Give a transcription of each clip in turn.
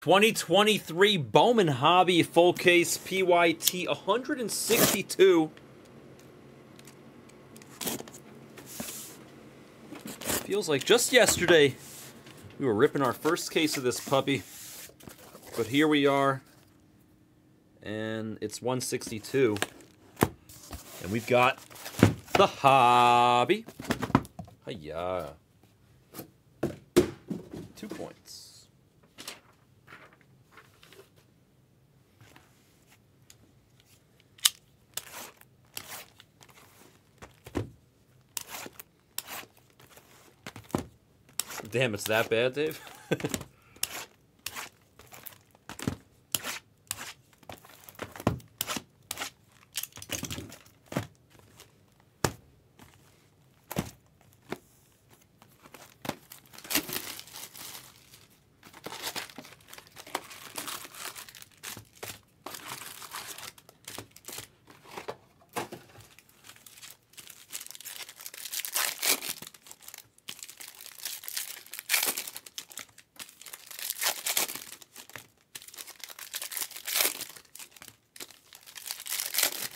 2023 Bowman Hobby Full Case PYT 162. Feels like just yesterday we were ripping our first case of this puppy. But here we are. And it's 162. And we've got the hobby. Hiya. 2 points. Damn, it's that bad, Dave?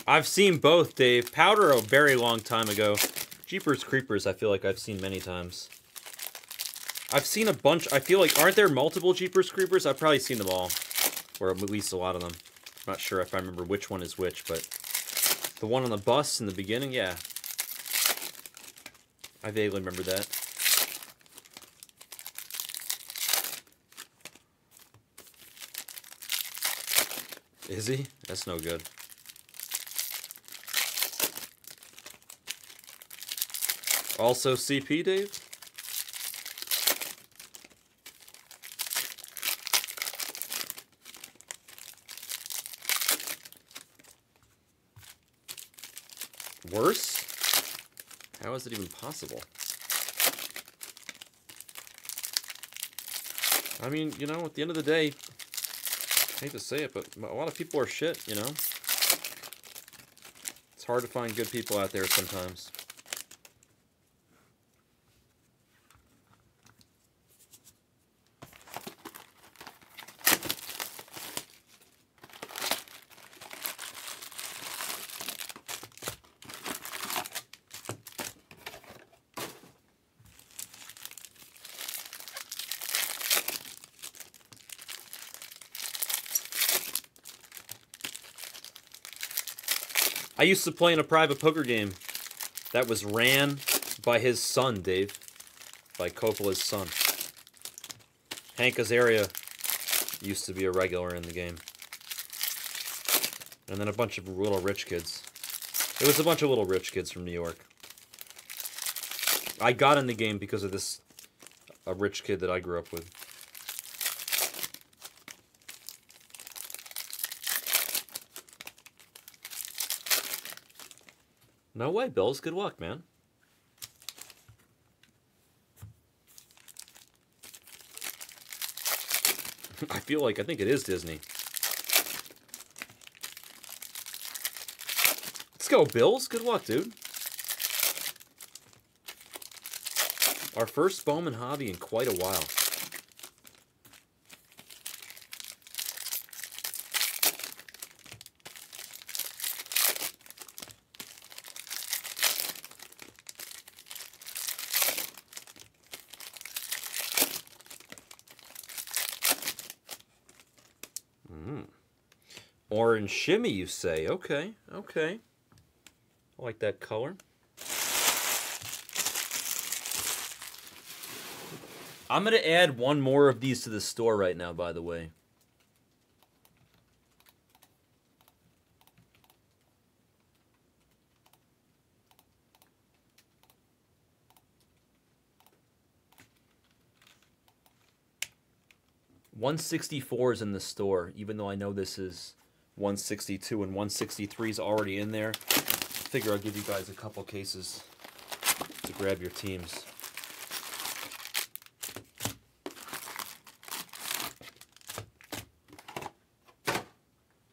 I've seen both, Dave. Powder a very long time ago. Jeepers Creepers, I feel like I've seen many times. I've seen a bunch. I feel like, aren't there multiple Jeepers Creepers? I've probably seen them all. Or at least a lot of them. I'm not sure if I remember which one is which, but the one on the bus in the beginning, yeah. I vaguely remember that. Is he? That's no good. Also CP, Dave? Worse? How is it even possible? I mean, you know, at the end of the day, I hate to say it, but a lot of people are shit, you know? It's hard to find good people out there sometimes. I used to play in a private poker game that was ran by his son, Dave. By Coppola's son. Hank Azaria used to be a regular in the game. And then a bunch of little rich kids. It was a bunch of little rich kids from New York. I got in the game because of a rich kid that I grew up with. No way, Bills. Good luck, man. I think it is Disney. Let's go, Bills. Good luck, dude. Our first Bowman hobby in quite a while. Orange shimmy, you say? Okay, okay. I like that color. I'm going to add one more of these to the store right now, by the way. $164 is in the store, even though I know this is 162 and 163 is already in there. I figure I'll give you guys a couple cases to grab your teams.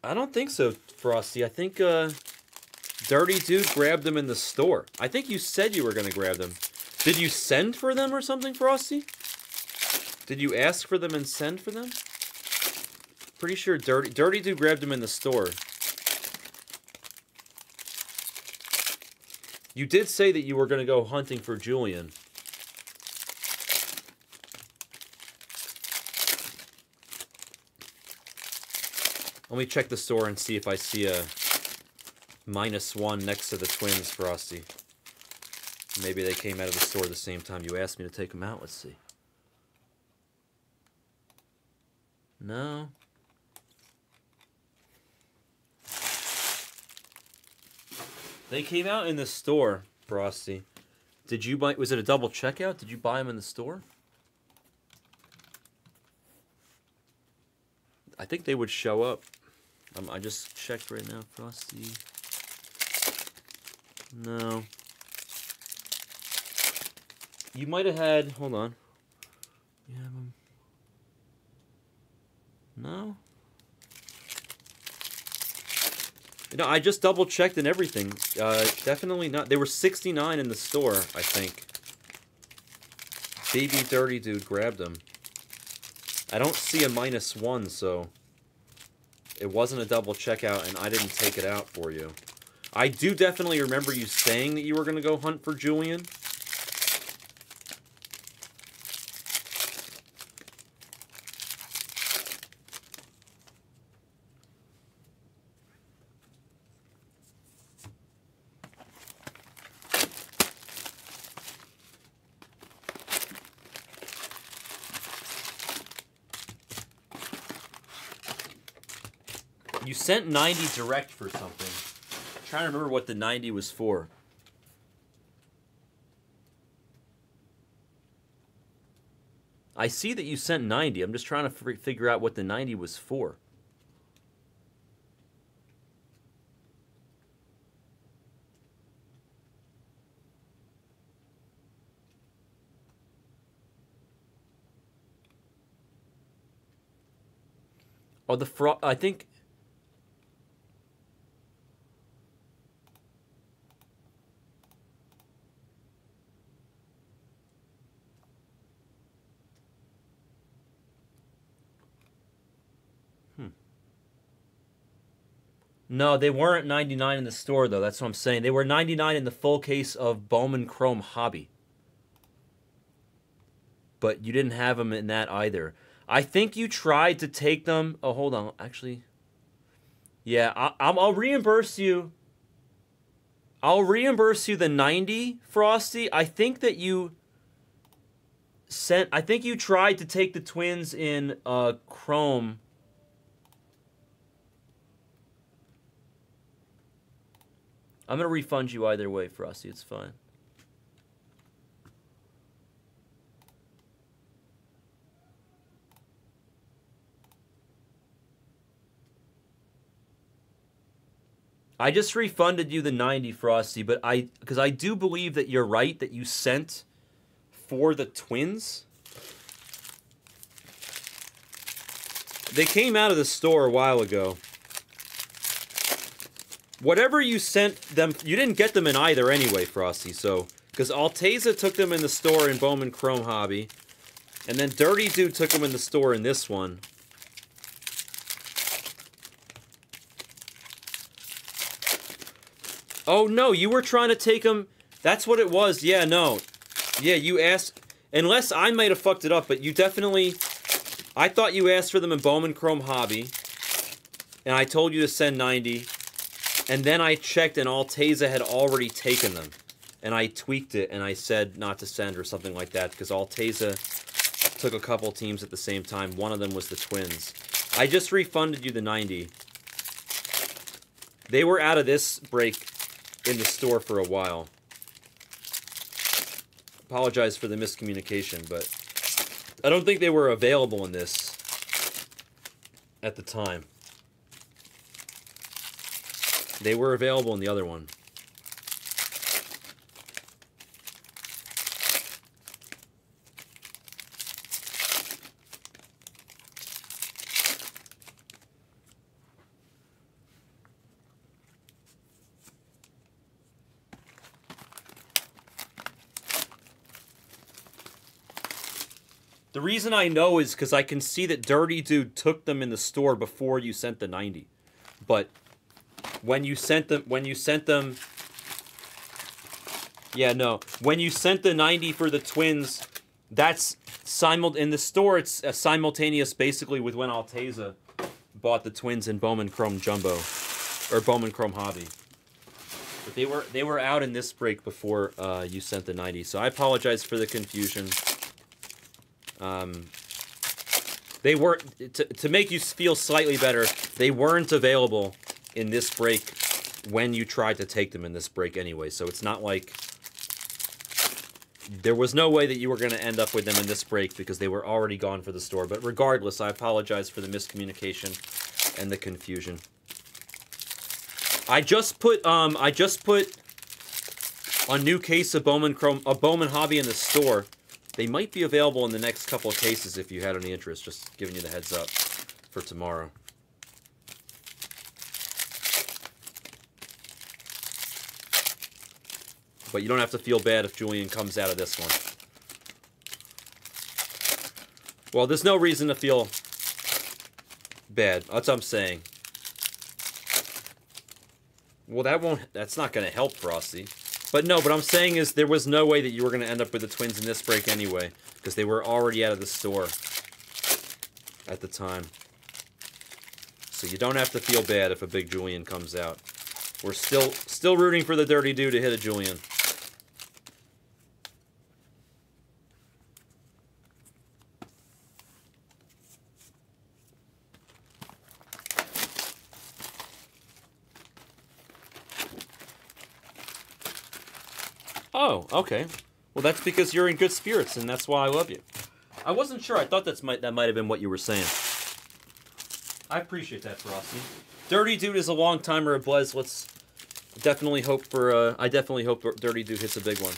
I don't think so, Frosty. I think Dirty Dude grabbed them in the store. I think you said you were going to grab them. Did you send for them or something, Frosty? Did you ask for them and send for them? Pretty sure Dirty Dude grabbed him in the store. You did say that you were going to go hunting for Julian. Let me check the store and see if I see a -1 next to the Twins, Frosty. Maybe they came out of the store at the same time you asked me to take them out. Let's see. No. They came out in the store, Frosty. Did you buy... Was it a double checkout? Did you buy them in the store? I think they would show up. I just checked right now, Frosty. No. You might have had... Hold on. You have them... No? No, I just double-checked and everything. Definitely not. They were 69 in the store, I think. Baby Dirty Dude grabbed them. I don't see a -1, so... It wasn't a double checkout, and I didn't take it out for you. I do definitely remember you saying that you were going to go hunt for Julian. You sent 90 direct for something. I'm trying to remember what the 90 was for. I see that you sent 90. I'm just trying to figure out what the 90 was for. Oh, I think... No, they weren't 99 in the store, though. That's what I'm saying. They were 99 in the full case of Bowman Chrome Hobby. But you didn't have them in that either. I think you tried to take them... Oh, hold on. Actually... Yeah, I'll reimburse you. I'll reimburse you the 90, Frosty. I think that you sent... I think you tried to take the Twins in Chrome... I'm going to refund you either way, Frosty. It's fine. I just refunded you the 90, Frosty, but because I do believe that you're right that you sent for the Twins. They came out of the store a while ago. Whatever you sent them, you didn't get them in either anyway, Frosty, so... Because Alteza took them in the store in Bowman Chrome Hobby, and then Dirty Dude took them in the store in this one. Oh, no, you were trying to take them... That's what it was, yeah, no. Yeah, you asked... Unless I might have fucked it up, but you definitely... I thought you asked for them in Bowman Chrome Hobby, and I told you to send 90... And then I checked, and Alteza had already taken them. And I tweaked it, and I said not to send or something like that, because Alteza took a couple teams at the same time. One of them was the Twins. I just refunded you the 90. They were out of this break in the store for a while. Apologize for the miscommunication, but I don't think they were available in this at the time. They were available in the other one. The reason I know is because I can see that Dirty Dude took them in the store before you sent the 90. But when you sent them, yeah, no, when you sent the 90 for the Twins, that's in the store. It's simultaneous, basically, with when Alteza bought the Twins in Bowman Chrome Jumbo, or Bowman Chrome Hobby. But they were out in this break before you sent the 90, so I apologize for the confusion. They were to make you feel slightly better. They weren't available in this break when you tried to take them in this break anyway. So it's not like there was no way that you were going to end up with them in this break because they were already gone for the store. But regardless, I apologize for the miscommunication and the confusion. I just put a new case of Bowman Hobby in the store. They might be available in the next couple of cases if you had any interest. Just giving you the heads up for tomorrow. But you don't have to feel bad if Julian comes out of this one. Well, there's no reason to feel bad. That's what I'm saying. Well, that's not going to help Frosty. But no, what I'm saying is there was no way that you were going to end up with the Twins in this break anyway, because they were already out of the store at the time. So you don't have to feel bad if a big Julian comes out. We're still rooting for the Dirty Dude to hit a Julian. Oh, okay. Well, that's because you're in good spirits, and that's why I love you. I wasn't sure. I thought that might have been what you were saying. I appreciate that, Frosty. Dirty Dude is a long timer at Blez. Let's definitely hope for. I definitely hope Dirty Dude hits a big one.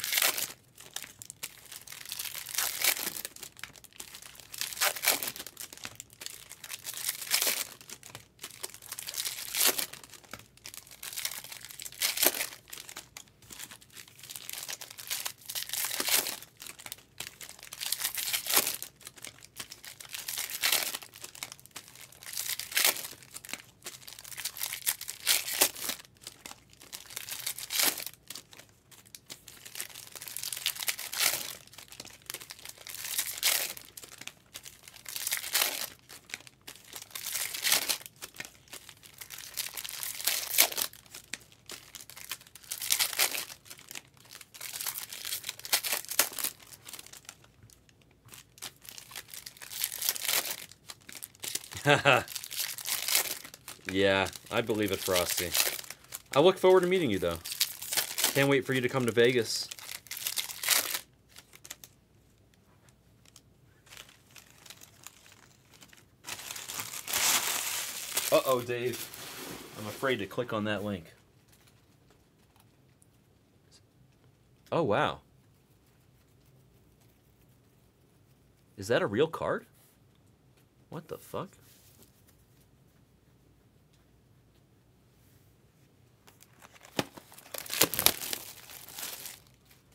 Yeah, I believe it, Frosty. I look forward to meeting you, though. Can't wait for you to come to Vegas. Uh-oh, Dave. I'm afraid to click on that link. Oh, wow. Is that a real card? What the fuck?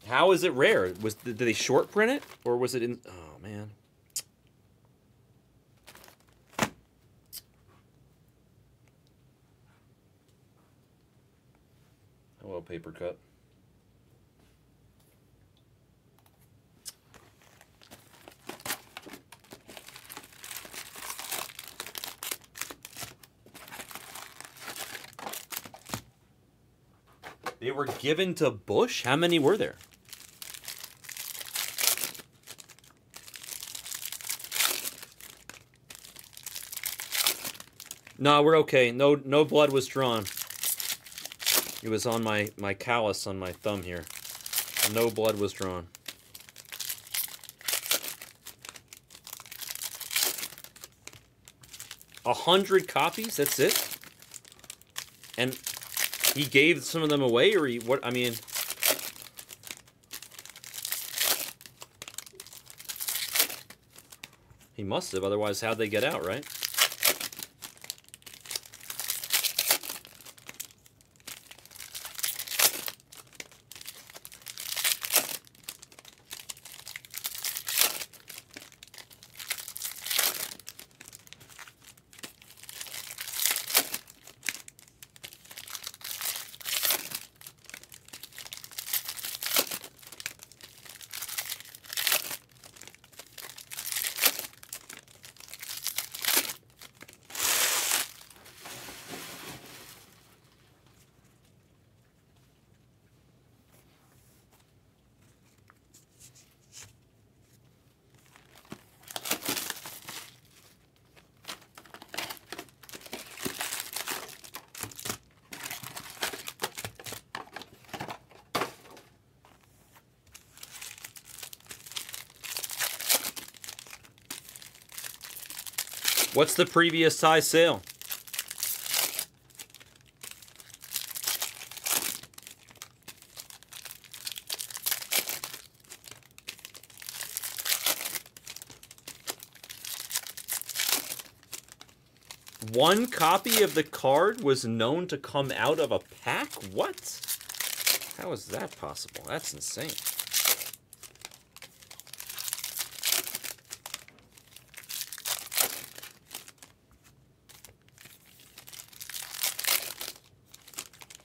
How is it rare? Did they short print it? Or was it in... Oh, man. Hello, paper cut. They were given to Bush? How many were there? No, we're okay. No blood was drawn. It was on my callus on my thumb here. No blood was drawn. $100 copies? That's it? And he gave some of them away, or what? I mean, he must have. Otherwise, how'd they get out, right? What's the previous size sale? One copy of the card was known to come out of a pack? What? How is that possible? That's insane.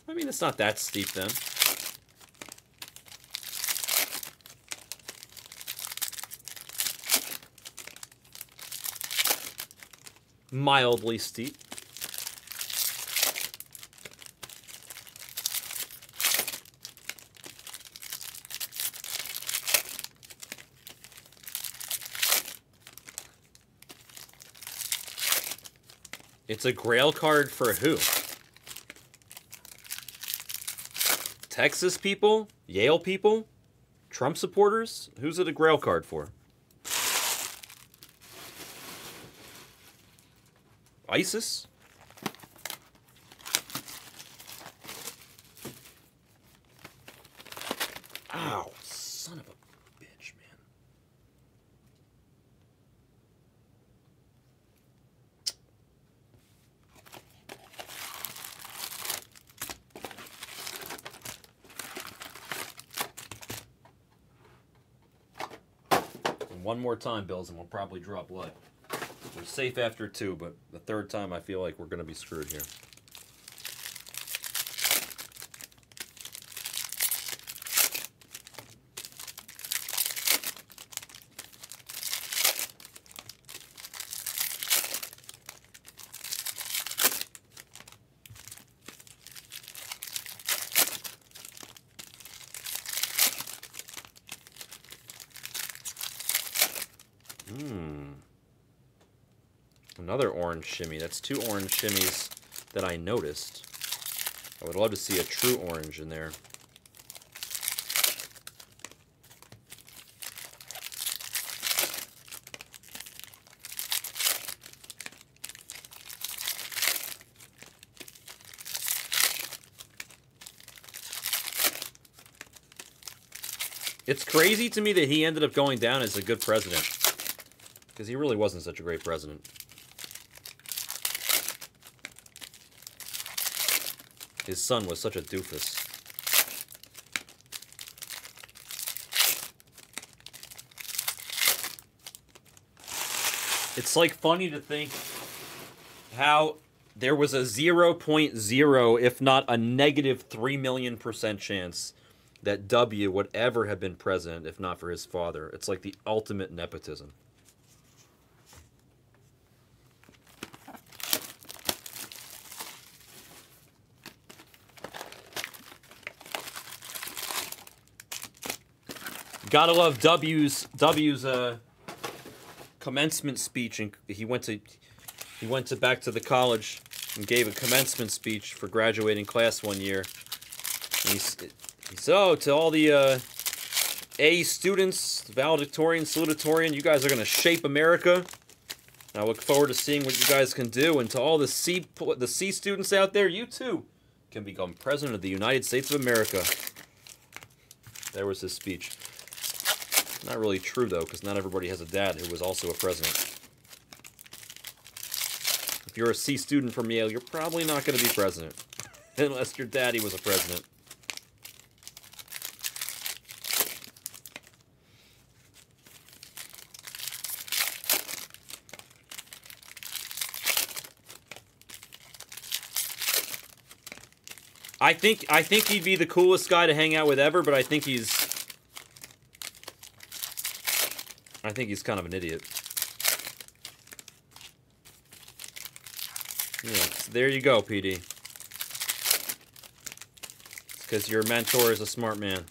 I mean, it's not that steep then. Mildly steep. It's a Grail card for who? Texas people? Yale people? Trump supporters? Who's it a Grail card for? ISIS? Ow, son of a bitch, man. And one more time, Bills, and we'll probably draw blood. We're safe after 2, but the third time I feel like we're going to be screwed here. Another orange shimmy. That's 2 orange shimmies that I noticed. I would love to see a true orange in there. It's crazy to me that he ended up going down as a good president. Because he really wasn't such a great president. His son was such a doofus. It's like funny to think how there was a 0.0, if not a negative 3 million% chance that W would ever have been president if not for his father. It's like the ultimate nepotism. Gotta love W's commencement speech, and he went to back to the college and gave a commencement speech for graduating class one year. And he said, "Oh, to all the A students, valedictorian, salutatorian, you guys are gonna shape America. And I look forward to seeing what you guys can do. And to all the C students out there, you too can become president of the United States of America." There was his speech. Not really true, though, because not everybody has a dad who was also a president. If you're a C student from Yale, you're probably not going to be president. Unless your daddy was a president. I think he'd be the coolest guy to hang out with ever, but I think he's kind of an idiot. Yeah, so there you go, PD. It's because your mentor is a smart man.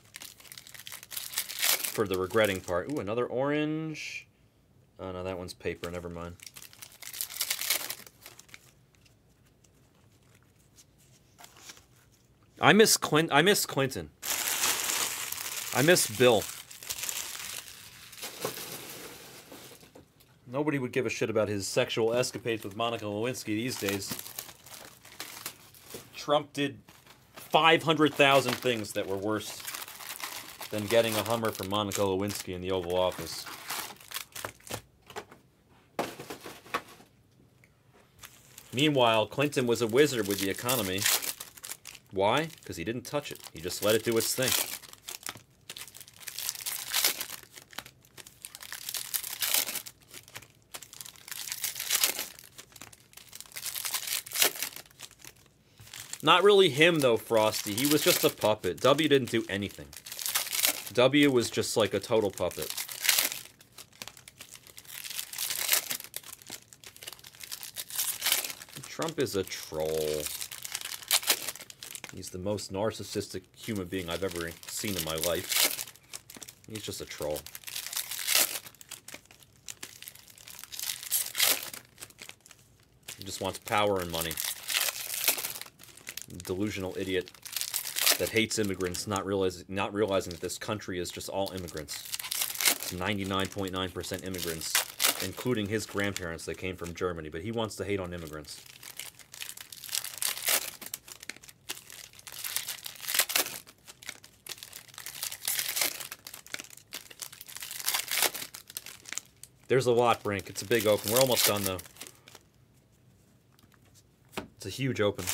For the regretting part. Ooh, another orange. Oh, no, that one's paper. Never mind. I miss Clinton. I miss Bill. Nobody would give a shit about his sexual escapades with Monica Lewinsky these days. Trump did 500,000 things that were worse than getting a Hummer from Monica Lewinsky in the Oval Office. Meanwhile, Clinton was a wizard with the economy. Why? Because he didn't touch it. He just let it do its thing. Not really him, though, Frosty. He was just a puppet. W didn't do anything. W was just like a total puppet. Trump is a troll. He's the most narcissistic human being I've ever seen in my life. He's just a troll. He just wants power and money. Delusional idiot that hates immigrants, not realizing that this country is just all immigrants. It's 99.9% immigrants, including his grandparents that came from Germany, but he wants to hate on immigrants. There's a lot, Brink. It's a big open. We're almost done, though. It's a huge open.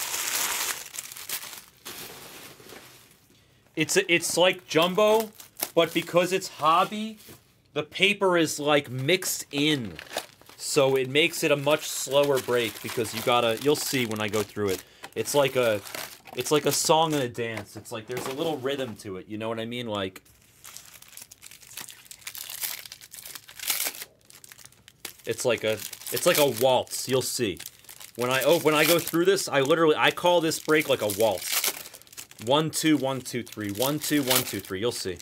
It's like jumbo, but because it's hobby, the paper is like mixed in, so it makes it a much slower break because you'll see when I go through it. It's like a song and a dance. It's like there's a little rhythm to it. You know what I mean? Like it's like a waltz. You'll see when I go through this. I call this break like a waltz. 1 2 1 2 3 1 2 1 2 3. You'll see.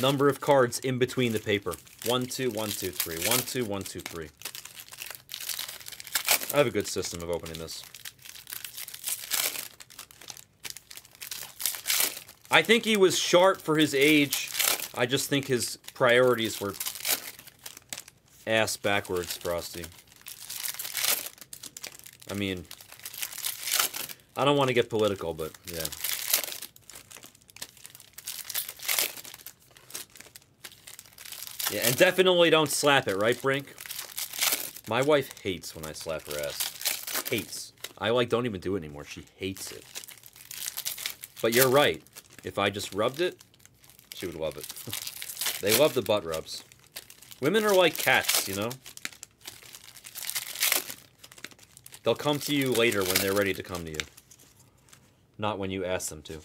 Number of cards in between the paper. 1 2 1 2 3 1 2 1 2 3. I have a good system of opening this. I think he was sharp for his age. I just think his priorities were ass backwards, Frosty. I mean, I don't want to get political, but yeah. Yeah, and definitely don't slap it, right, Brink? My wife hates when I slap her ass. Hates. I don't even do it anymore. She hates it. But you're right. If I just rubbed it, she would love it. They love the butt rubs. Women are like cats, you know? They'll come to you later when they're ready to come to you. Not when you ask them to.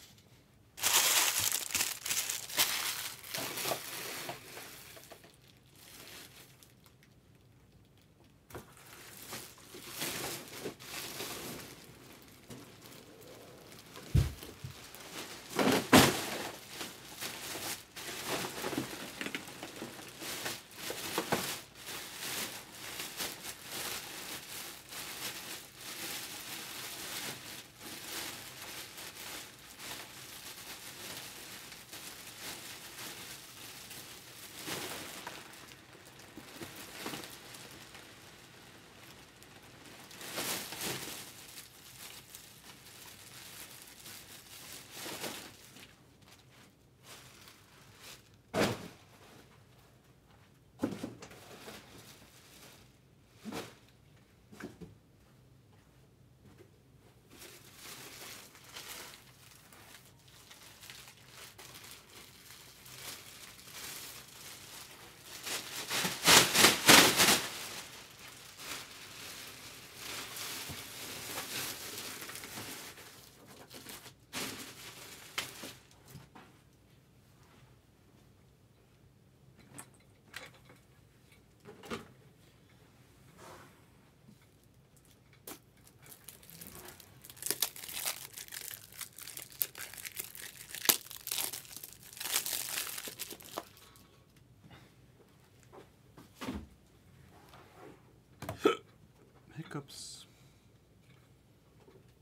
Hiccups.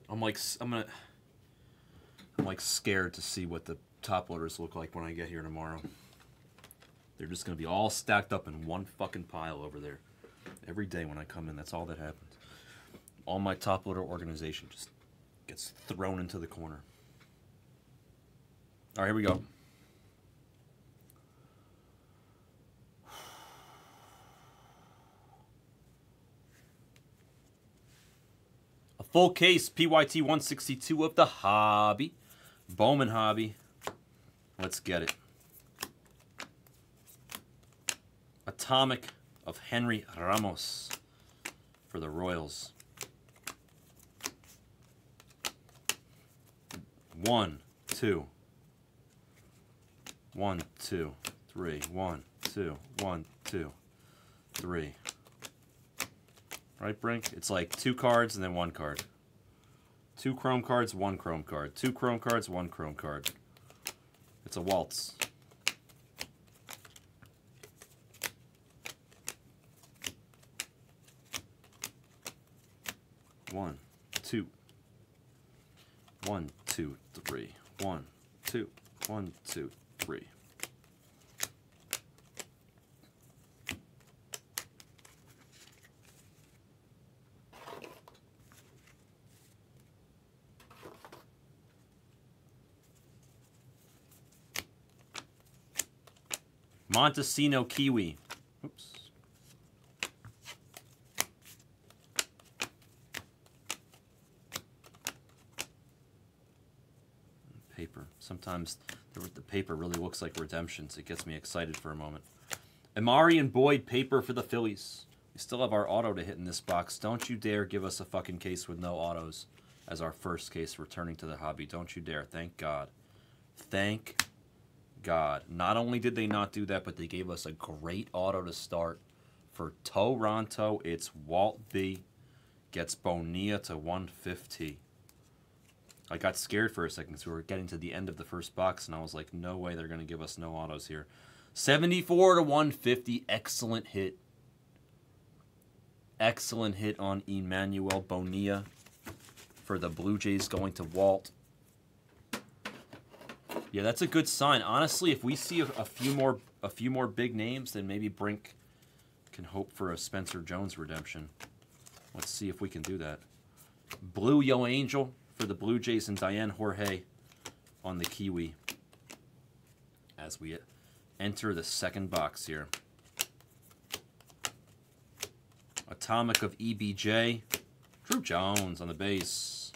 I'm like scared to see what the top loaders look like when I get here tomorrow. They're just going to be all stacked up in one fucking pile over there. Every day when I come in, that's all that happens. All my top loader organization just gets thrown into the corner. All right, here we go. A full case PYT 162 of the Hobby. Bowman Hobby. Let's get it. Atomic of Henry Ramos for the Royals. 1, 2. 1, 2, 3. 1, 2, 1, 2, 3. Right, Brink? It's like 2 cards and then 1 card. 2 chrome cards, 1 chrome card. 2 chrome cards, 1 chrome card. It's a waltz. One, two. 1, 2, 3. 1, 2, 1, 2, 3. Montesino Kiwi. Oops. Paper. Sometimes the paper really looks like redemptions. It gets me excited for a moment. Amari and Boyd paper for the Phillies. We still have our auto to hit in this box. Don't you dare give us a fucking case with no autos as our first case returning to the hobby. Don't you dare. Thank God. Thank God. Not only did they not do that, but they gave us a great auto to start. For Toronto, it's Walt B. Gets Bonilla to 150. I got scared for a second because we were getting to the end of the first box, and I was like, no way they're going to give us no autos here. 74 to 150. Excellent hit. Excellent hit on Emmanuel Bonilla for the Blue Jays going to Walt. Yeah, that's a good sign. Honestly, if we see a few more big names, then maybe Brink can hope for a Spencer Jones redemption. Let's see if we can do that. Blue Yo Angel for the Blue Jays and Diane Jorge on the Kiwi as we enter the second box here. Atomic of EBJ. Drew Jones on the base.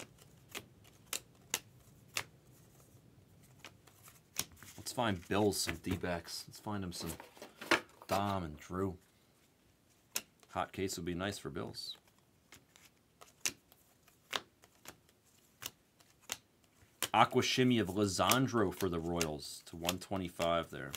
Let's find Bills some D-backs. Let's find him some Dom and Drew. Hot case would be nice for Bills. Aqua Shimmy of Lisandro for the Royals to 125 there.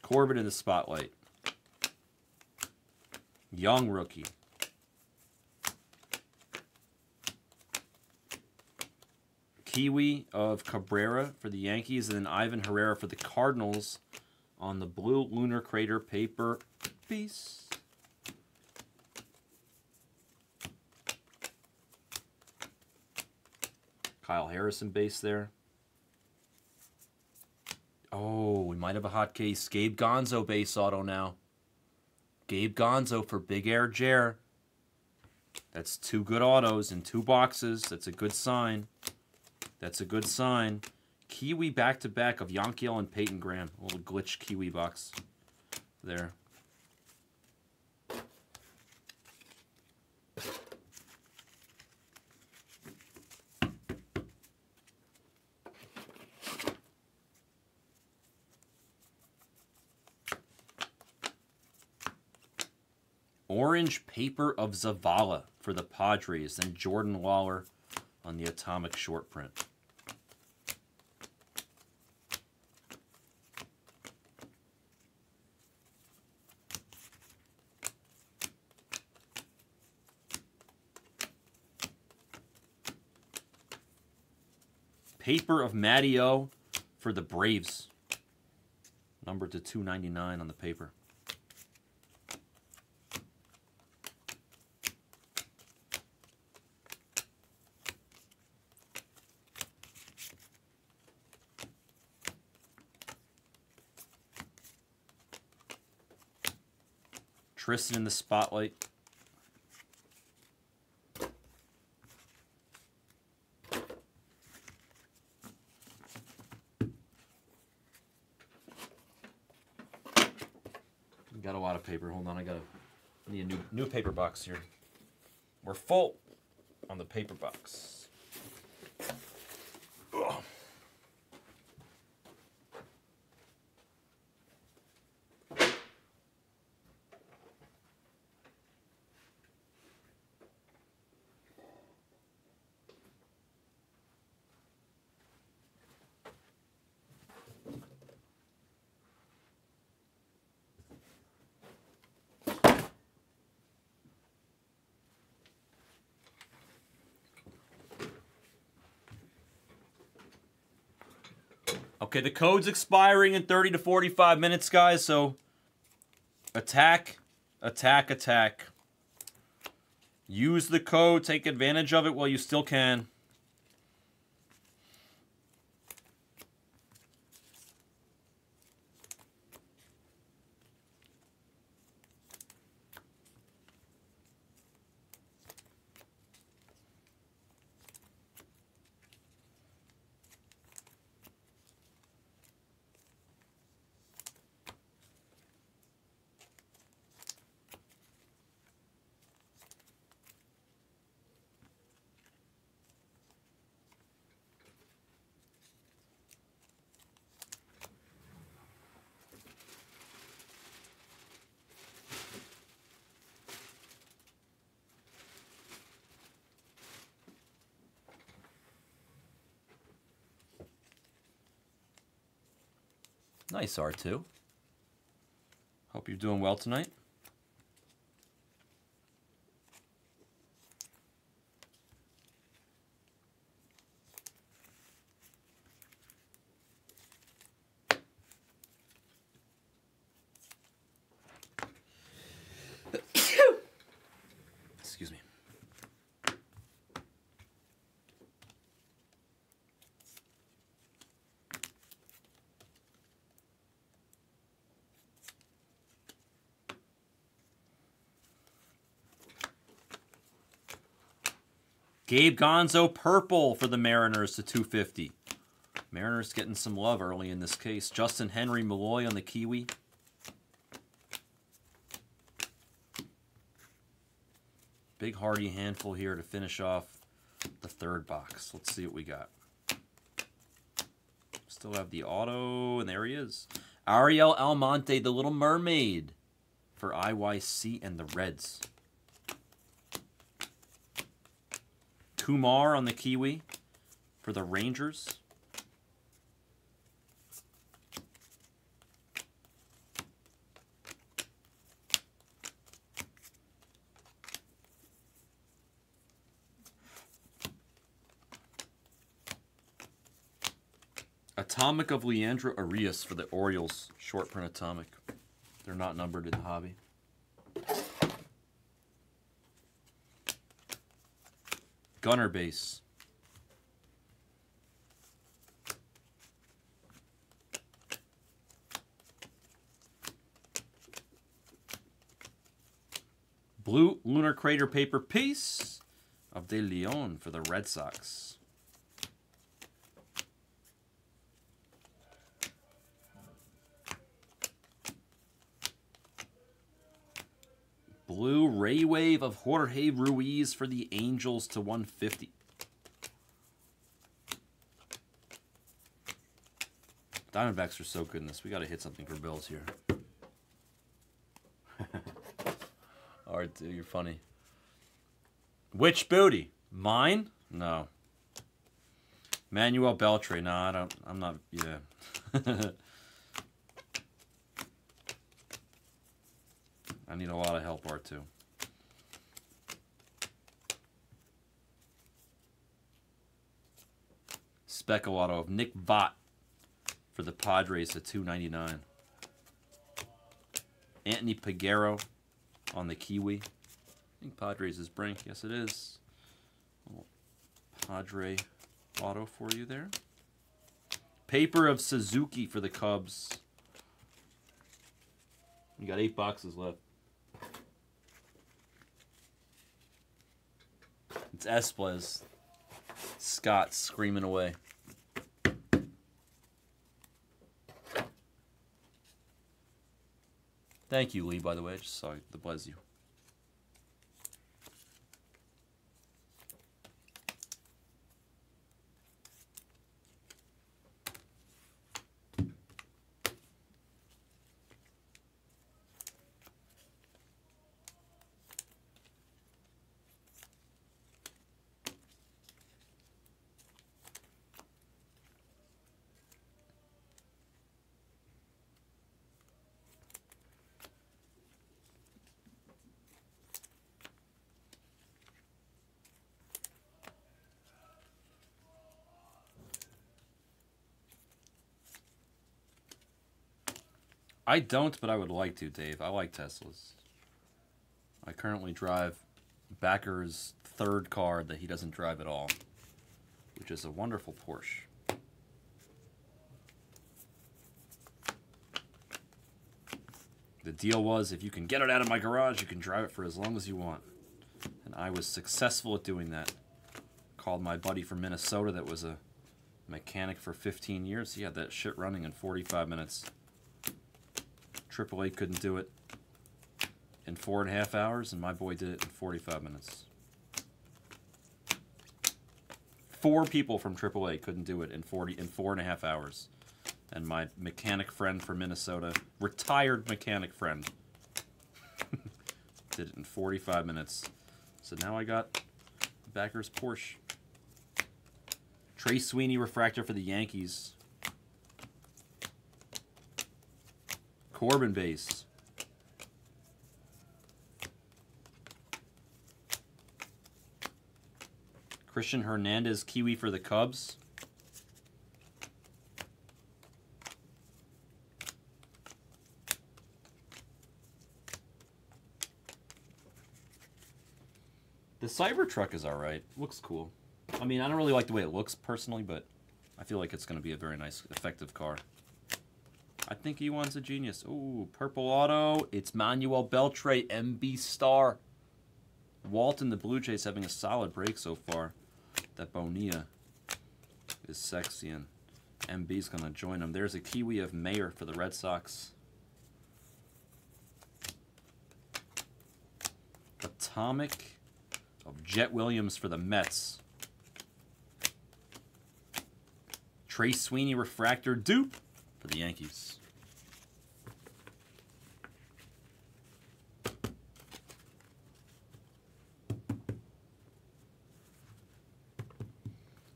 Corbin in the spotlight. Young rookie. Kiwi of Cabrera for the Yankees, and then Ivan Herrera for the Cardinals on the blue Lunar Crater paper piece. Kyle Harrison base there. Oh, we might have a hot case. Gabe Gonzo base auto now. Gabe Gonzo for Big Air Jer. That's 2 good autos in 2 boxes. That's a good sign. That's a good sign. Kiwi back-to-back of Yankiel and Peyton Graham. A little glitch Kiwi box there. Orange paper of Zavala for the Padres, and Jordan Lawler on the Atomic short print. Paper of Matty O for the Braves. Numbered to 299 on the paper. Tristan in the spotlight. Got a lot of paper. Hold on, I need a new paper box here. We're full on the paper box. Ugh. Okay, the code's expiring in 30 to 45 minutes, guys, so attack, attack, attack. Use the code, take advantage of it while you still can. Nice, R2. Hope you're doing well tonight. Excuse me. Gabe Gonzo purple for the Mariners to 250. Mariners getting some love early in this case. Justin Henry Malloy on the Kiwi. Big hearty handful here to finish off the third box. Let's see what we got. Still have the auto, and there he is. Ariel Almonte, the Little Mermaid for IYC and the Reds. Kumar on the Kiwi for the Rangers. Atomic of Leandro Arias for the Orioles. Short print atomic. They're not numbered in the hobby. Gunner base. Blue Lunar Crater paper piece of De Leon for the Red Sox. Blue Ray Wave of Jorge Ruiz for the Angels to 150. Diamondbacks are so good in this. We got to hit something for Bills here. All right, dude, you're funny. Which booty? Mine? No. Manuel Beltre. No, I don't. I'm not. Yeah. I need a lot of help, R2. Speckle auto of Nick Vaught for the Padres at $2.99. Anthony Peguero on the Kiwi. I think Padres is Brink. Yes, it is. A little Padre auto for you there. Paper of Suzuki for the Cubs. You got 8 boxes left. It's Esplez. Scott screaming away. Thank you, Lee, by the way. I just saw the bless you. I don't, but I would like to, Dave. I like Teslas. I currently drive Backer's third car that he doesn't drive at all, which is a wonderful Porsche. The deal was, if you can get it out of my garage, you can drive it for as long as you want. And I was successful at doing that. Called my buddy from Minnesota that was a mechanic for 15 years. He had that shit running in 45 minutes. AAA couldn't do it in 4.5 hours, and my boy did it in 45 minutes. 4 people from AAA couldn't do it in 4.5 hours. And my mechanic friend from Minnesota, retired mechanic friend, did it in 45 minutes. So now I got Backer's Porsche. Trey Sweeney refractor for the Yankees. Corbin base. Christian Hernandez Kiwi for the Cubs. The Cybertruck is alright. Looks cool. I mean, I don't really like the way it looks personally, but I feel like it's going to be a very nice, effective car. I think Ewan's a genius. Ooh, purple auto. It's Manuel Beltre, MB Star. Walton, the Blue Jays, having a solid break so far. That Bonilla is sexy, and MB's going to join him. There's a Kiwi of Mayer for the Red Sox. Atomic of Jet Williams for the Mets. Trey Sweeney refractor dupe for the Yankees.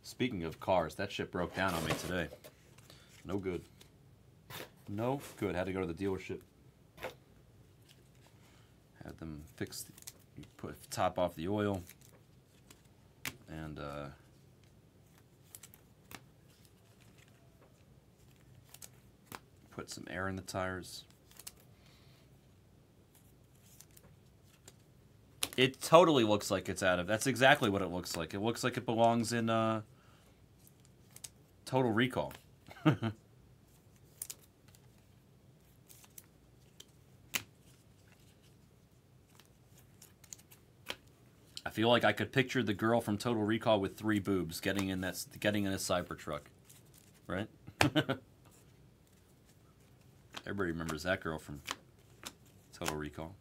Speaking of cars, that shit broke down on me today. No good. No good. Had to go to the dealership. Had them fix, put top off the oil, and put some air in the tires. It totally looks like it's out of. That's exactly what it looks like. It looks like it belongs in Total Recall. I feel like I could picture the girl from Total Recall with 3 boobs getting in a Cybertruck, right? Everybody remembers that girl from Total Recall.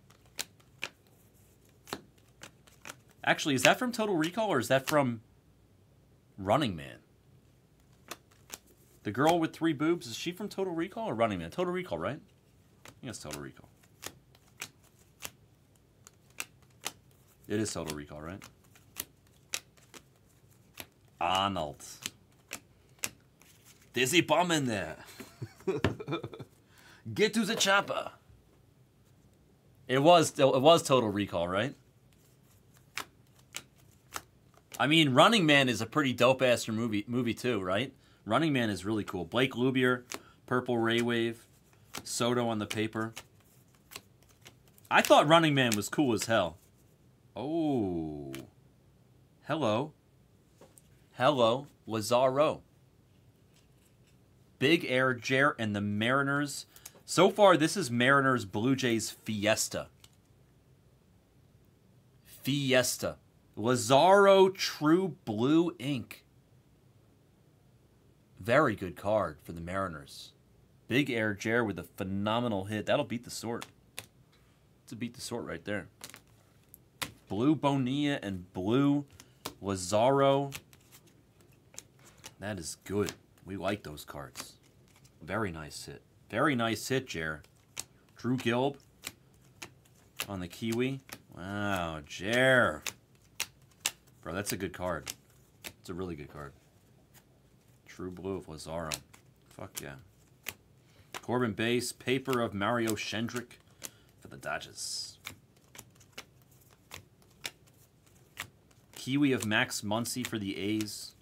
Actually, is that from Total Recall or is that from Running Man? The girl with 3 boobs, is she from Total Recall or Running Man? Total Recall, right? I think it's Total Recall. It is Total Recall, right? Arnold. There's a bomb in there. Get to the chopper. It was Total Recall, right? I mean, Running Man is a pretty dope-ass movie too, right? Running Man is really cool. Blake Lubier, Purple Ray Wave, Soto on the paper. I thought Running Man was cool as hell. Oh. Hello. Hello, Lazaro. Big Air Jer and the Mariners. So far, this is Mariners Blue Jays Fiesta. Fiesta. Lazaro True Blue Ink. Very good card for the Mariners. Big Air Jer with a phenomenal hit. That'll beat the sort. To beat the sort right there. Blue Bonilla and blue Lazaro. That is good. We like those cards. Very nice hit. Very nice hit, Jer. Drew Gilb on the Kiwi. Wow, Jer. Bro, that's a good card. It's a really good card. True Blue of Lazaro. Fuck yeah. Corbin Base, paper of Mario Shendrick for the Dodgers. Kiwi of Max Muncy for the A's.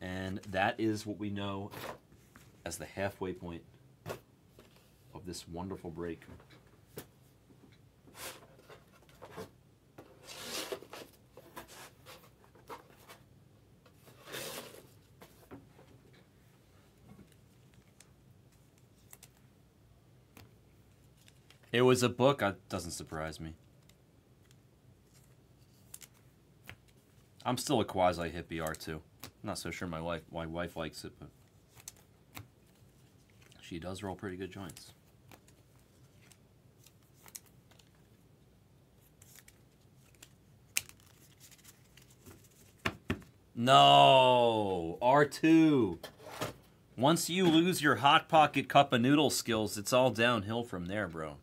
And that is what we know as the halfway point of this wonderful break. It was a book. Doesn't surprise me. I'm still a quasi-hippie R2. I'm not so sure my wife likes it, but she does roll pretty good joints. No! R2! Once you lose your Hot Pocket Cup of Noodle skills, it's all downhill from there, bro.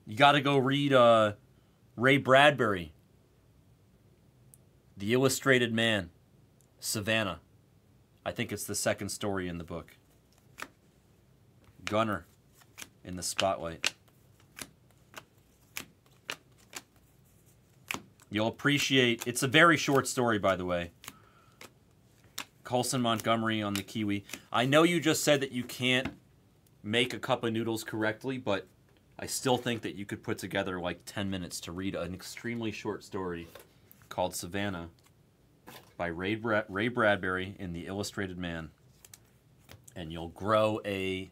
You gotta go read Ray Bradbury, The Illustrated Man, Savannah. I think it's the second story in the book. Gunner in the spotlight. You'll appreciate... It's a very short story, by the way. Colson Montgomery on the Kiwi. I know you just said that you can't make a cup of noodles correctly, but I still think that you could put together like 10 minutes to read an extremely short story called Savannah by Ray Bradbury in The Illustrated Man. And you'll grow a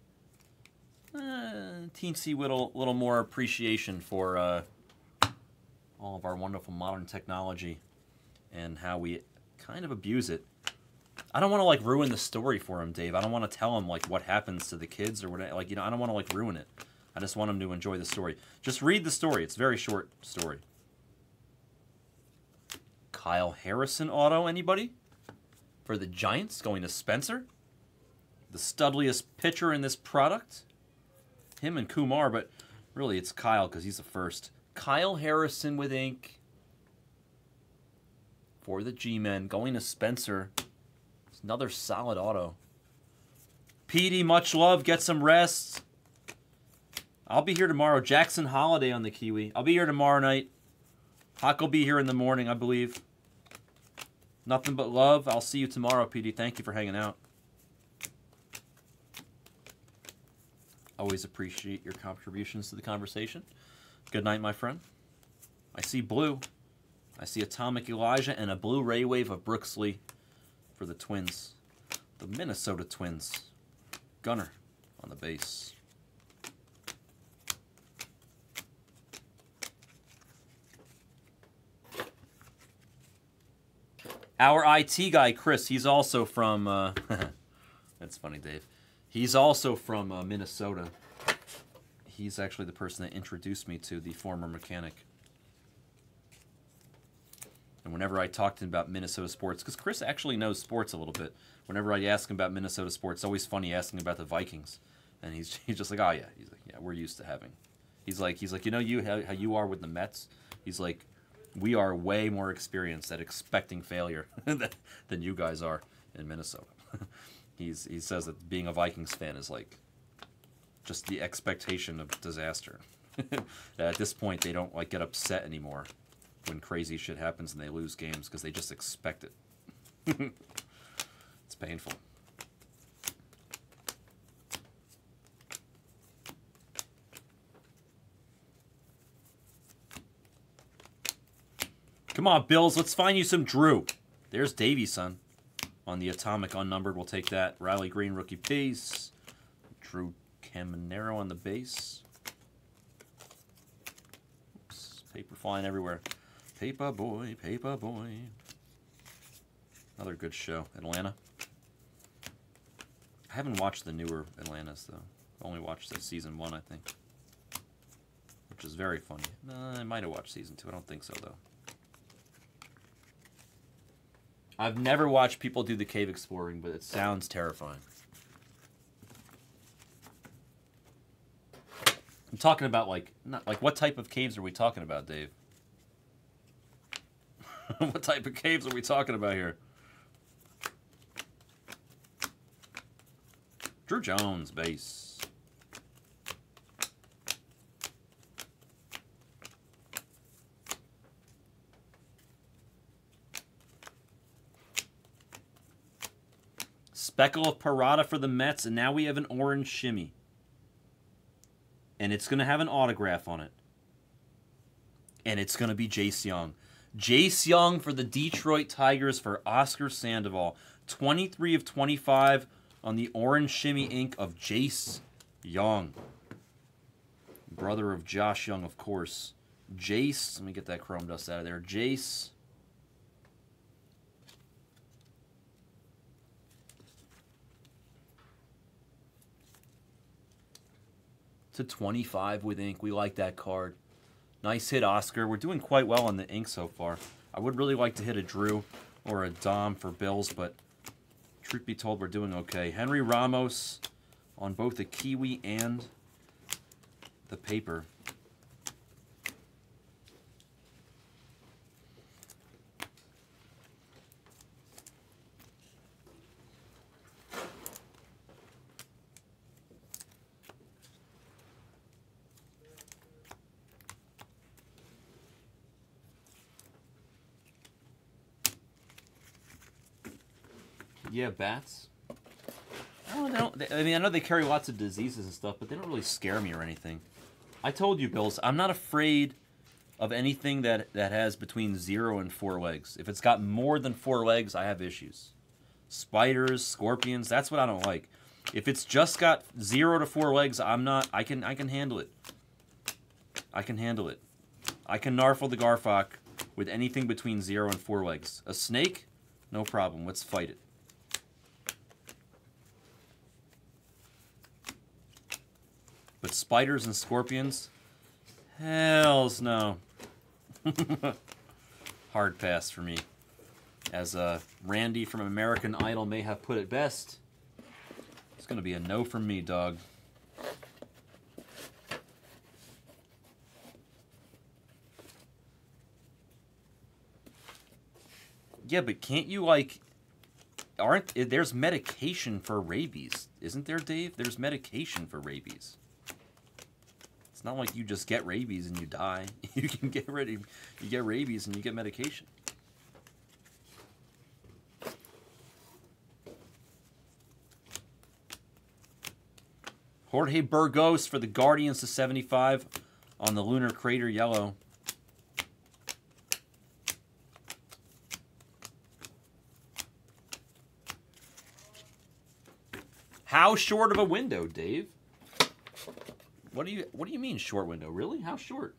teensy little more appreciation for all of our wonderful modern technology and how we kind of abuse it. I don't want to like ruin the story for him, Dave. I don't want to tell him like what happens to the kids or what, like, you know, I don't want to like ruin it. I just want him to enjoy the story. Just read the story. It's a very short story. Kyle Harrison auto, anybody? For the Giants, going to Spencer. The studliest pitcher in this product. Him and Kumar, but really it's Kyle because he's the first. Kyle Harrison with ink. For the G-Men, going to Spencer. It's another solid auto. Petey, much love. Get some rest. I'll be here tomorrow. Jackson Holiday on the Kiwi. I'll be here tomorrow night. Hawk will be here in the morning, I believe. Nothing but love. I'll see you tomorrow, PD. Thank you for hanging out. Always appreciate your contributions to the conversation. Good night, my friend. I see blue. I see Atomic Elijah and a blue Ray Wave of Brooks Lee for the Twins. The Minnesota Twins. Gunner on the base. Our IT guy, Chris, he's also from... that's funny, Dave. He's also from Minnesota. He's actually the person that introduced me to the former mechanic. And whenever I talk to him about Minnesota sports, because Chris actually knows sports a little bit, whenever I ask him about Minnesota sports, it's always funny asking about the Vikings. And he's just like, oh, yeah. He's like, yeah, we're used to having. He's like, you know how you are with the Mets? He's like, we are way more experienced at expecting failure than you guys are in Minnesota. He says that being a Vikings fan is like just the expectation of disaster. At this point, they don't like get upset anymore when crazy shit happens and they lose games because they just expect it. It's painful. Come on, Bills. Let's find you some Drew. There's Davey, son. On the Atomic Unnumbered, we'll take that. Riley Green, rookie piece. Drew Caminero on the base. Oops, paper flying everywhere. Paper boy, paper boy. Another good show. Atlanta. I haven't watched the newer Atlantas, though. I only watched the season 1, I think. Which is very funny. I might have watched season 2. I don't think so, though. I've never watched people do the cave exploring, but it sounds terrifying. I'm talking about, like, not like what type of caves are we talking about, Dave? What type of caves are we talking about here? Drew Jones, base. Speckle of Parada for the Mets, and now we have an orange shimmy. And it's going to have an autograph on it. And it's going to be Jace Young. Jace Young for the Detroit Tigers for Oscar Sandoval. 23 of 25 on the orange shimmy ink of Jace Young. Brother of Josh Young, of course. Jace, let me get that chrome dust out of there. Jace. To 25 with ink. We like that card. Nice hit, Oscar. We're doing quite well on the ink so far. I would really like to hit a Drew or a Dom for Bills, but truth be told, we're doing okay. Henry Ramos on both the Kiwi and the paper. Yeah, bats. I mean, I know they carry lots of diseases and stuff, but they don't really scare me or anything. I told you, Bills, I'm not afraid of anything that has between 0 and 4 legs. If it's got more than 4 legs, I have issues. Spiders, scorpions, that's what I don't like. If it's just got 0 to 4 legs, I'm not. I can handle it. I can handle it. I can narfle the Garfok with anything between 0 and 4 legs. A snake, no problem. Let's fight it. But spiders and scorpions? Hells no. Hard pass for me. As Randy from American Idol may have put it best, it's going to be a no from me, dog. Yeah, but can't you, like... There's medication for rabies. Isn't there, Dave? There's medication for rabies. It's not like you just get rabies and you die. You can get you get rabies and you get medication. Jorge Burgos for the Guardians to 75 on the Lunar Crater yellow. How short of a window, Dave? What do you mean short window? Really? How short?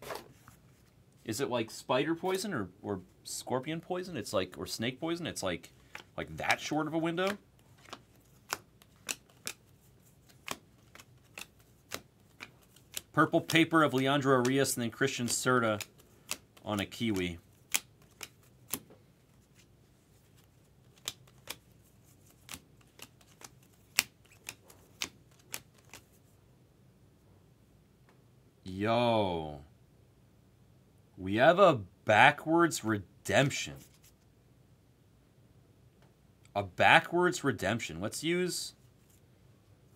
Is it like spider poison or scorpion poison? It's like, or snake poison? It's like that short of a window? Purple paper of Leandro Arias and then Christian Serta on a Kiwi. Yo. We have a backwards redemption. A backwards redemption. Let's use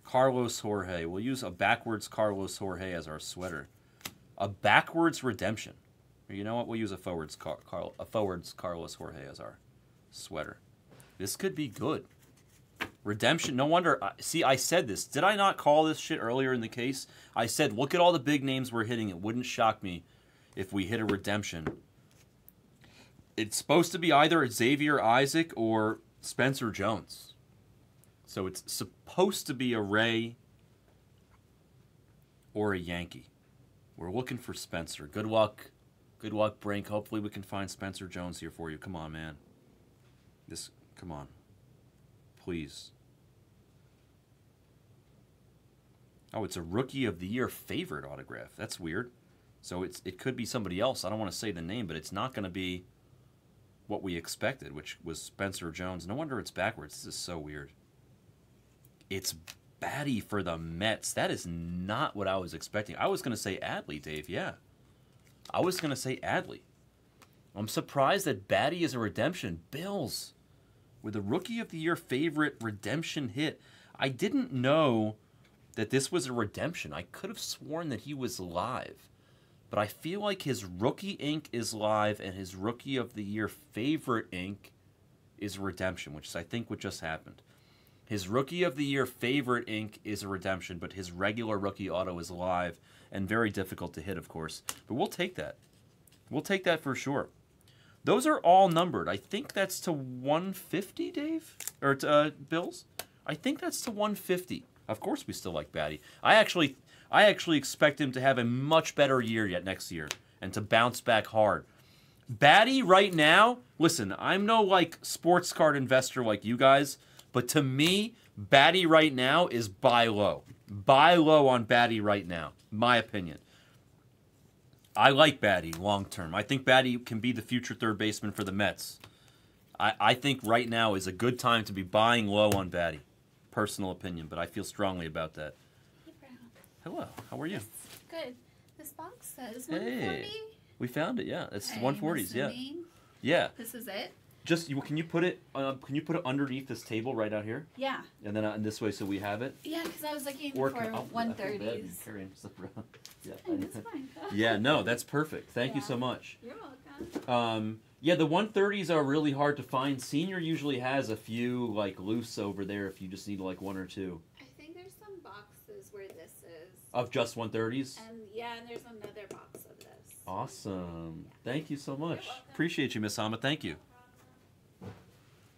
Carlos Jorge. We'll use a backwards Carlos Jorge as our sweater. A backwards redemption. You know what? We'll use a forwards Carlos Jorge as our sweater. This could be good. Redemption. No wonder. See, I said this. Did I not call this shit earlier in the case? I said, look at all the big names we're hitting. It wouldn't shock me if we hit a redemption. It's supposed to be either Xavier Isaac or Spencer Jones. So it's supposed to be a Ray or a Yankee. We're looking for Spencer. Good luck. Good luck, Brink. Hopefully we can find Spencer Jones here for you. Come on, man. Come on. Please. Oh, it's a Rookie of the Year favorite autograph. That's weird. So it could be somebody else. I don't want to say the name, but it's not going to be what we expected, which was Spencer Jones. No wonder it's backwards. This is so weird. It's Batty for the Mets. That is not what I was expecting. I was going to say Adley, Dave. Yeah. I was going to say Adley. I'm surprised that Batty is a redemption. Bills with a Rookie of the Year favorite redemption hit. I didn't know that this was a redemption. I could have sworn that he was live. But I feel like his rookie ink is live and his Rookie of the Year favorite ink is a redemption, which is, I think, what just happened. His Rookie of the Year favorite ink is a redemption, but his regular rookie auto is live and very difficult to hit, of course. But we'll take that. We'll take that for sure. Those are all numbered. I think that's to 150, Dave? Or Bills? I think that's to 150. Of course we still like Batty. I actually expect him to have a much better year yet next year and to bounce back hard. Batty right now, listen, I'm no like sports card investor like you guys, but to me, Batty right now is buy low. Buy low on Batty right now, my opinion. I like Batty long term. I think Batty can be the future third baseman for the Mets. I think right now is a good time to be buying low on Batty. Personal opinion, but I feel strongly about that. Hey, Brown. Hello, how are you? Good. This box says 140. Hey, we found it. Yeah, it's 140s. Yeah, yeah. This is it. Just can you put it underneath this table right out here? Yeah. And then in this way, so we have it. Yeah, because I was looking for 130s. Yeah. That's fine. Yeah. No, that's perfect. Thank you so much. You're welcome. Yeah, the 130s are really hard to find. Senior usually has a few like loose over there if you just need like one or two. I think there's some boxes where this is. Of just 130s? And there's another box of this. Awesome. Yeah. Thank you so much. Appreciate you, Miss Hama. Thank you.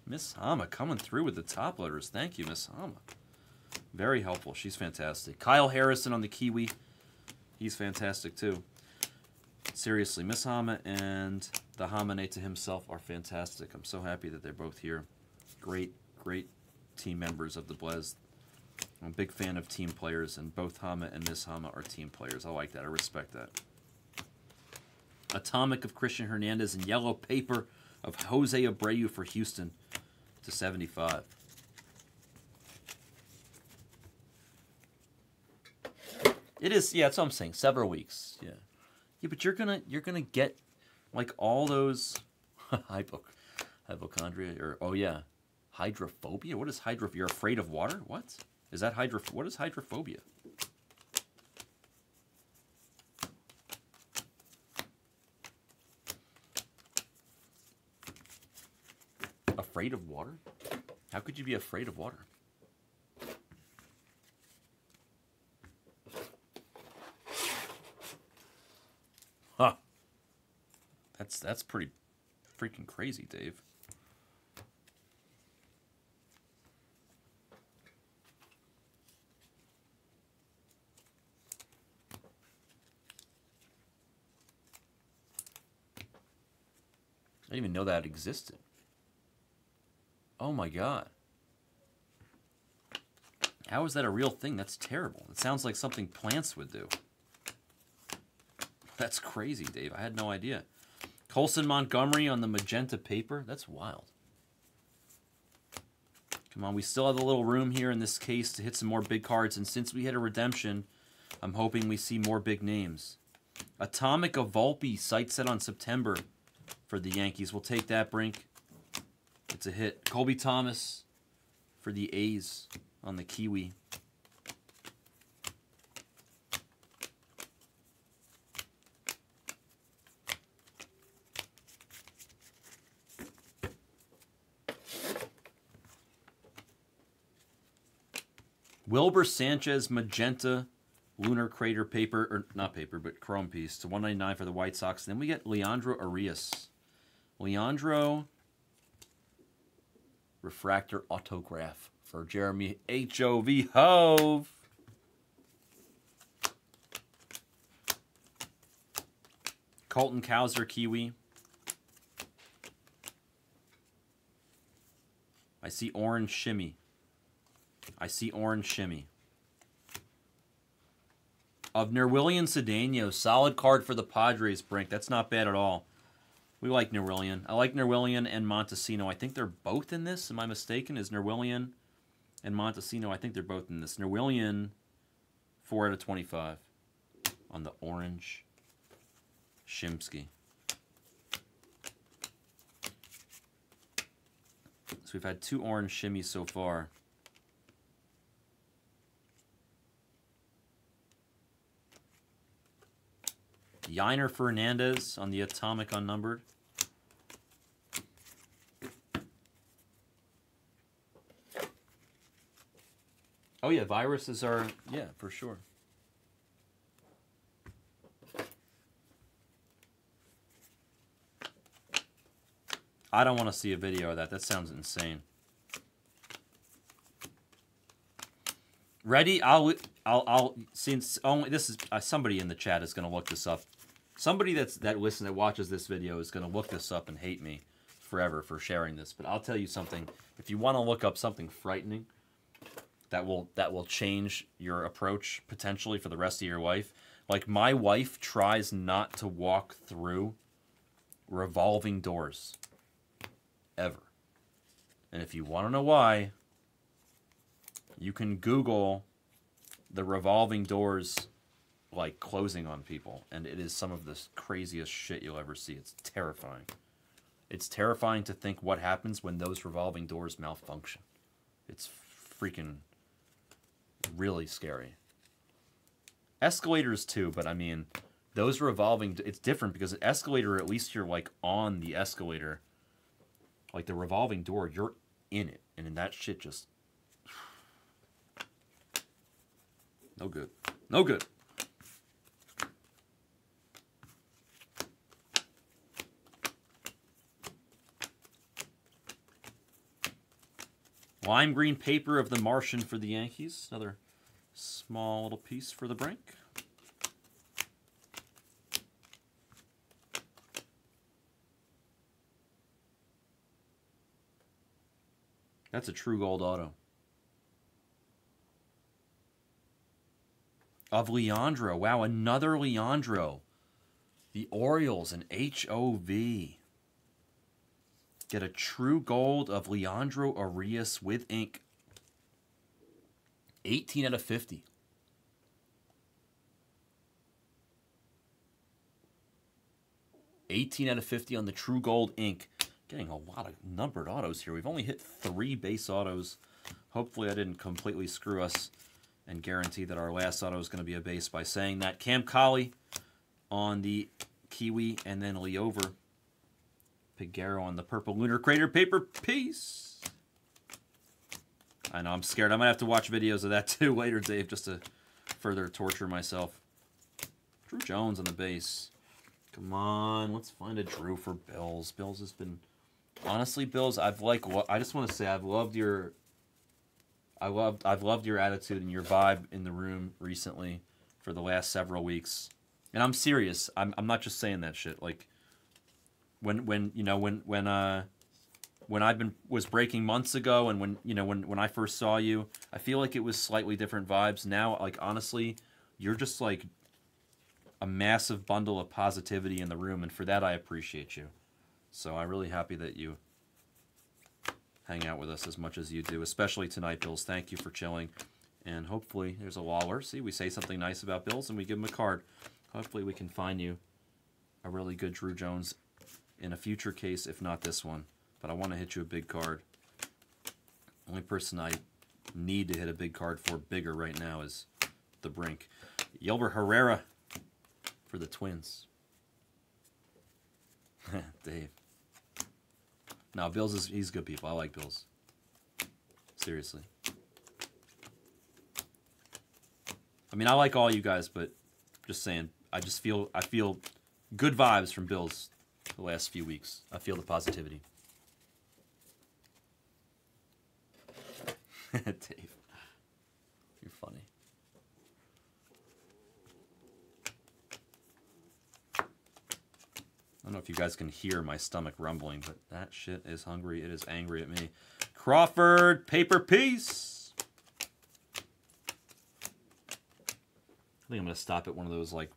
Miss Hama coming through with the top loaders. Thank you, Miss Hama. Very helpful. She's fantastic. Kyle Harrison on the Kiwi. He's fantastic too. Seriously, Miss Hama and the Hamane to himself are fantastic. I'm so happy that they're both here. Great, great team members of the Blez. I'm a big fan of team players, and both Hama and Miss Hama are team players. I like that. I respect that. Atomic of Christian Hernandez and yellow paper of Jose Abreu for Houston to 75. It is, yeah, that's what I'm saying. Several weeks, yeah. Yeah, but you're gonna get like all those hypochondria or hydrophobia. What is hydrophobia? You're afraid of water? What is that? What is hydrophobia? Afraid of water? How could you be afraid of water? Huh. That's pretty freaking crazy, Dave. I didn't even know that existed. Oh my god. How is that a real thing? That's terrible. It sounds like something plants would do. That's crazy, Dave. I had no idea. Colson Montgomery on the magenta paper. That's wild. Come on, we still have a little room here in this case to hit some more big cards. And since we hit a redemption, I'm hoping we see more big names. Atomic of Volpe, sight set on September for the Yankees. We'll take that, Brink. It's a hit. Colby Thomas for the A's on the Kiwi. Wilbur Sanchez magenta lunar crater paper, or not paper, but chrome piece to 199 for the White Sox. Then we get Leandro Arias. Leandro refractor autograph for Jeremy H.O.V. Hove. Colton Cowser Kiwi. I see orange shimmy. I see orange shimmy. Of Nerwillian Cedeno, solid card for the Padres, Brink. That's not bad at all. We like Nerwillian. I like Nerwillian and Montesino. I think they're both in this. Am I mistaken? Is Nerwillian and Montesino? I think they're both in this. Nerwillian, 4 out of 25 on the orange Shimsky. So we've had 2 orange shimmies so far. Yiner Fernandez on the Atomic Unnumbered. Oh yeah, viruses are, yeah, for sure. I don't want to see a video of that. That sounds insane. Ready? I'll since only this is somebody in the chat is going to look this up. Somebody that watches this video is going to look this up and hate me forever for sharing this. But I'll tell you something. If you want to look up something frightening that will change your approach potentially for the rest of your life, like my wife tries not to walk through revolving doors ever. And if you want to know why, you can Google the revolving doors like closing on people, and it is some of the craziest shit you'll ever see. It's terrifying. It's terrifying to think what happens when those revolving doors malfunction. It's freaking really scary. Escalators too, but I mean, those revolving, it's different because an escalator, at least you're like on the escalator. Like the revolving door, you're in it, and then that shit just no good. No good. Lime green paper of the Martian for the Yankees. Another small little piece for the Brink. That's a true gold auto. Of Leandro. Wow, another Leandro. The Orioles, an HOV. Get a true gold of Leandro Arias with ink. 18 out of 50. $18 out of $50 on the true gold ink. Getting a lot of numbered autos here. We've only hit 3 base autos. Hopefully I didn't completely screw us and guarantee that our last auto is going to be a base by saying that. Cam Colley on the Kiwi, and then Leover Piguero on the purple lunar crater paper piece. I know, I'm scared. I might have to watch videos of that too later, Dave, just to further torture myself. Drew Jones on the base. Come on, let's find a Drew for Bills. Bills has been, honestly, Bills, I just want to say I've loved your attitude and your vibe in the room recently for the last several weeks. And I'm serious. I'm not just saying that shit. Like when I was breaking months ago, and when I first saw you, I feel like it was slightly different vibes. Now, like, honestly, you're just like a massive bundle of positivity in the room, and for that I appreciate you. So I'm really happy that you hang out with us as much as you do, especially tonight, Bills. Thank you for chilling, and hopefully there's a Lawler. See, we say something nice about Bills and we give him a card. Hopefully we can find you a really good Drew Jones in a future case, if not this one. But I want to hit you a big card. Only person I need to hit a big card for bigger right now is the Brink. Yelber Herrera for the Twins. Dave. No, Bills he's good people. I like Bills. Seriously. I mean, I like all you guys, but just saying, I feel good vibes from Bills the last few weeks. I feel the positivity. Dave, you're funny. I don't know if you guys can hear my stomach rumbling, but that shit is hungry. It is angry at me. Crawford, paper piece. I think I'm going to stop at one of those, like,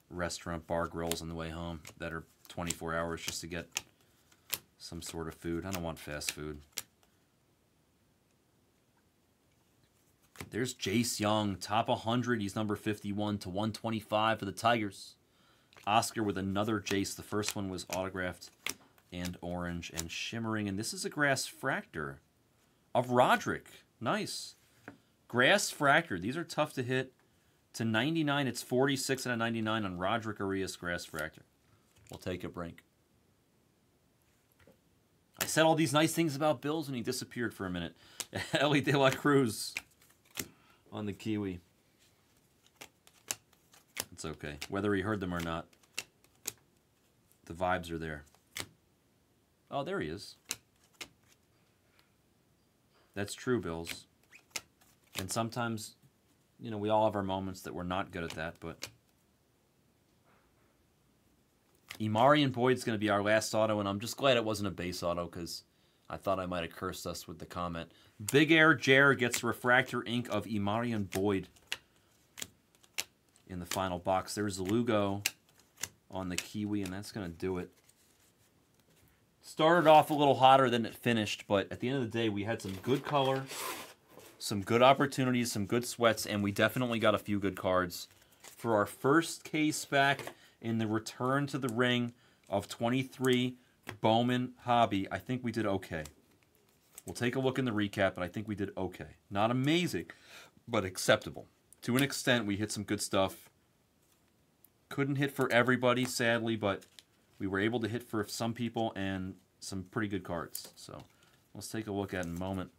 restaurant bar grills on the way home that are 24 hours just to get some sort of food. I don't want fast food. There's Jace Young, top 100. He's number 51 to 125 for the Tigers. Oscar with another Jace. The first one was autographed and orange and shimmering. And this is a grass fractor of Roderick. Nice. Grass fractor. These are tough to hit. To 99, it's 46 and a 99 on Roderick Arias grass fractor. We'll take a break. I said all these nice things about Bills and he disappeared for a minute. Ellie De La Cruz on the Kiwi. It's okay. Whether he heard them or not, the vibes are there. Oh, there he is. That's true, Bills. And sometimes, you know, we all have our moments that we're not good at that, but Imarian Boyd's going to be our last auto, and I'm just glad it wasn't a base auto because I thought I might have cursed us with the comment. Big Air Jer gets refractor ink of Imarian Boyd in the final box. There's Lugo on the Kiwi, and that's going to do it. Started off a little hotter than it finished, but at the end of the day, we had some good color, some good opportunities, some good sweats, and we definitely got a few good cards. For our first case back in the return to the ring of 23 Bowman Hobby, I think we did okay. We'll take a look in the recap, but I think we did okay. Not amazing, but acceptable. To an extent, we hit some good stuff. Couldn't hit for everybody, sadly, but we were able to hit for some people and some pretty good cards. So let's take a look at it in a moment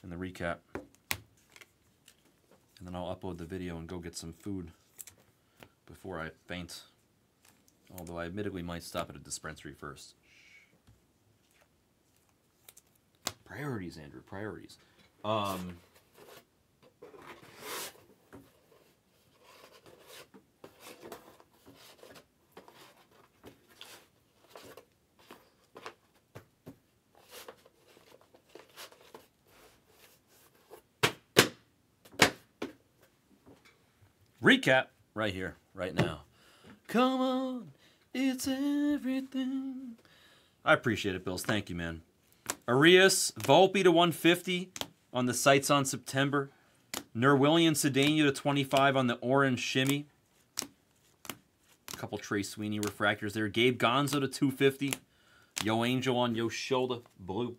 in the recap. And then I'll upload the video and go get some food before I faint. Although I admittedly might stop at a dispensary first. Priorities, Andrew, priorities. Recap right here, right now. Come on, it's everything. I appreciate it, Bills. Thank you, man. Arias, Volpe to 150 on the sights on September. Nerwillian Cedeno to 25 on the orange shimmy. A couple Trey Sweeney refractors there. Gabe Gonzo to 250. Yo Angel on Yo Shoulder, blue.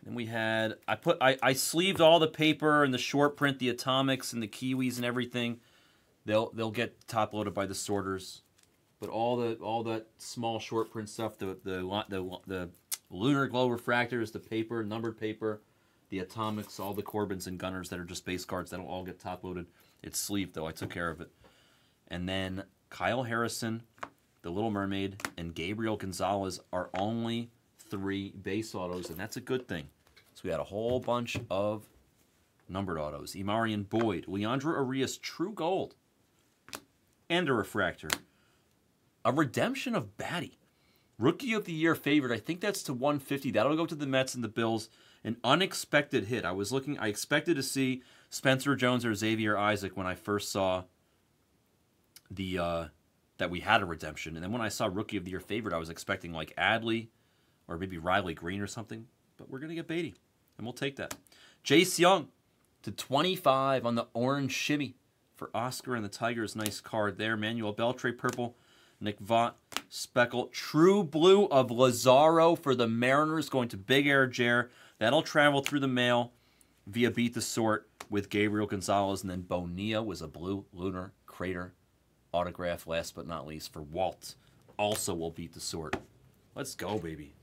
Then we had, I sleeved all the paper and the short print, the atomics and the Kiwis and everything. They'll get top loaded by the sorters. But all that small short print stuff, the lunar glow refractors, the paper, numbered paper, the atomics, all the Corbins and Gunners that are just base cards, that'll all get top loaded. It's sleeved though, I took care of it. And then Kyle Harrison, the Little Mermaid, and Gabriel Gonzalez are only 3 base autos, and that's a good thing. So we had a whole bunch of numbered autos. Imarian Boyd, Leandro Arias, True Gold, and a refractor. A redemption of Batty. Rookie of the Year favorite. I think that's to 150. That'll go to the Mets and the Bills. An unexpected hit. I expected to see Spencer Jones or Xavier Isaac when I first saw that we had a redemption. And then when I saw Rookie of the Year favorite, I was expecting like Adley or maybe Riley Green or something. But we're going to get Beatty, and we'll take that. Jace Young to 25 on the orange shimmy for Oscar and the Tigers. Nice card there. Manuel Beltre, purple. Nick Vaught, speckle. True blue of Lazaro for the Mariners, going to Big Air Jer. That'll travel through the mail via Beat the Sort with Gabriel Gonzalez. And then Bonilla was a blue lunar crater autograph, last but not least, for Walt. Also will Beat the Sort. Let's go, baby.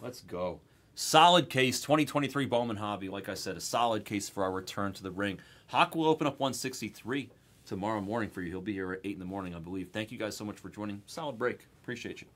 Let's go. Solid case, 2023 Bowman Hobby. Like I said, a solid case for our return to the ring. Hawk will open up 163 tomorrow morning for you. He'll be here at 8 in the morning, I believe. Thank you guys so much for joining. Solid break. Appreciate you.